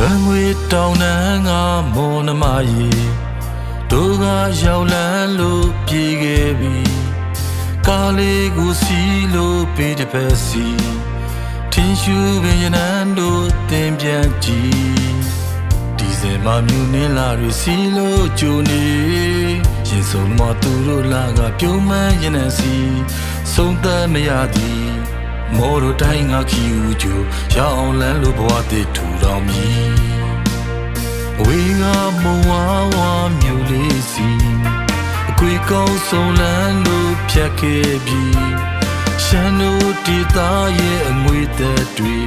လွန်ငွေတောင်းနှံငါမောနမရေတို့ကရောက်လန်းလို့ပြေးခဲ့ပြီကားလေးကိုစီလို့ပေးတဲ့ဖက်စီထင်းရှူပင်ရနန်းတို့တင်ပြန်ကြည့်ဒီစင်မမြူနေလာတွေစီလို့ကြိုနေရင်ဆုံးမသူတို့လာကပြုံးမှန်းရနန်းစီဆုံးသက်မရသည်မော်တို့တိုင်းငါခီဦးကျိုရောက်အောင်လန်းလို့ဘဝတည်ထူထောင်မည်ဝေးငါမဝါဝါမြို့လေးစီအကွေကောင်းဆုံးလန်းလို့ဖြတ်ခဲ့ပြီရှမ်းတို့တီသားရဲ့အငွေသက်တွေ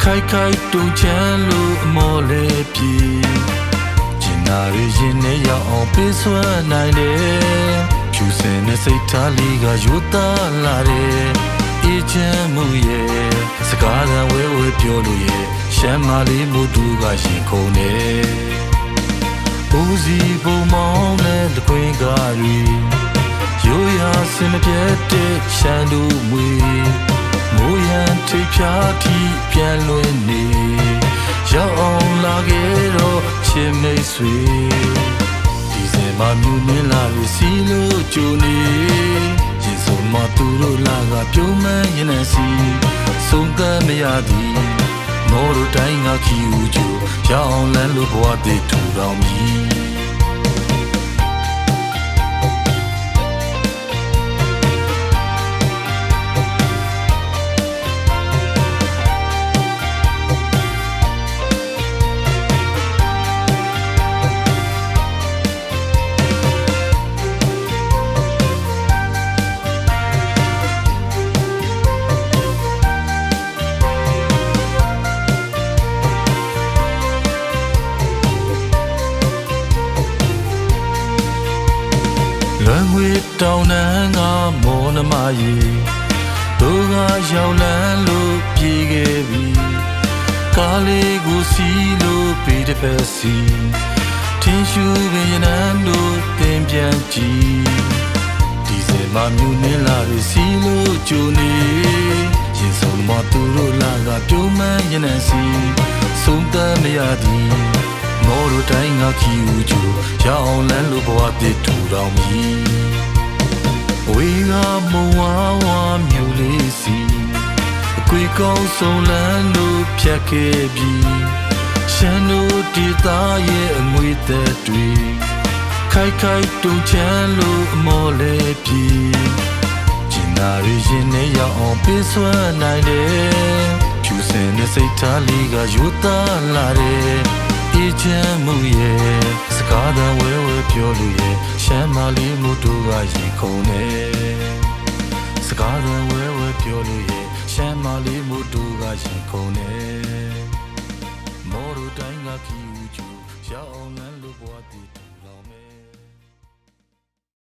ခိုက်ခိုက်တုံချမ်းလို့အမော်လေးပြေကျင်နာရရင်နဲ့ရောက်အောင်ပေးစွမ်းနိုင်တယ်ဖြူစင်တဲ့စိတ်ထားလေးကရိုးသားလာတယ်အေးချမ်းမှုရဲ့စကားသံဝဲဝဲပြောလို့ရဲ့ရှမ်းမလေးမို့သူကရင်ခုန်နေဦးစီးပုံမောင်းနဲ့တခွင်ကားရီရိုးရာစင်မပြတ်တဲ့ရှမ်းတို့မွေမိုးရန်ထိပ်ဖြားထိပြန်လွင်နေရောက်အောင်လာခဲ့တော့ချစ်မိတ်ဆွေဒီစင်မမြူနင်းလာပြီးစီလို့ကြိုနေရင်ဆုံးမသူတို့လာကပြုံးမှန်းရင်နဲ့စီဆုံးသက်မရသည်မော်တို့တိုင်းငါခီဦးကျိုရောက်အောင်လန်းလို့ဘဝတည်ထူထောင်မည်လွန်ငွေတောင်းနှံငါမောနမရေတို့ကရောက်လန်းလို့ပြေးခဲ့ပြီကားလေးကိုစီလို့ပေးတဲ့ဖက်စီထင်းရှူပင်ရနန်းတို့တင်ပြန်ကြည့်ဒီစင်မမြူနေလာတွေစီလို့ကြိုနေရင်ဆုံးမသူတို့လာကပြုံးမှန်းရနန်းစီဆုံးသက်မရသည်မော်တို့တိုင်းငါခီဦးကျိုရောက်အောင်လန်းလို့ဘဝတည်ထူထောင်မည်ဝေးငါမဝါဝါမြို့လေးစီအကွေကောင်းဆုံးလန်းတို့ဖြတ်ခဲ့ပြီရှမ်းတို့တီသားရဲ့အငွေသက်တွေခိုက်ခိုက်တုံချမ်းလို့အမော်လေးပြေကျင်နာရရင်နဲ့ရောက်အောင်ပေးစွမ်းနိုင်တယ်ဖြူစင်တဲ့စိတ်ထားလေးကရိုးသားလာတယ်အေးချမ်းမှုရဲ့စကားသံဝဲဝဲပြောလို့ရဲ့ရှမ်းမလေးမို့တို့ကရင်ခုန်နေစကားသံဝဲဝဲပြောလို့ရဲ့ရှမ်းမလေးမို့တို့ကရင်ခုန်နေမော်တို့တိုင်းကခီ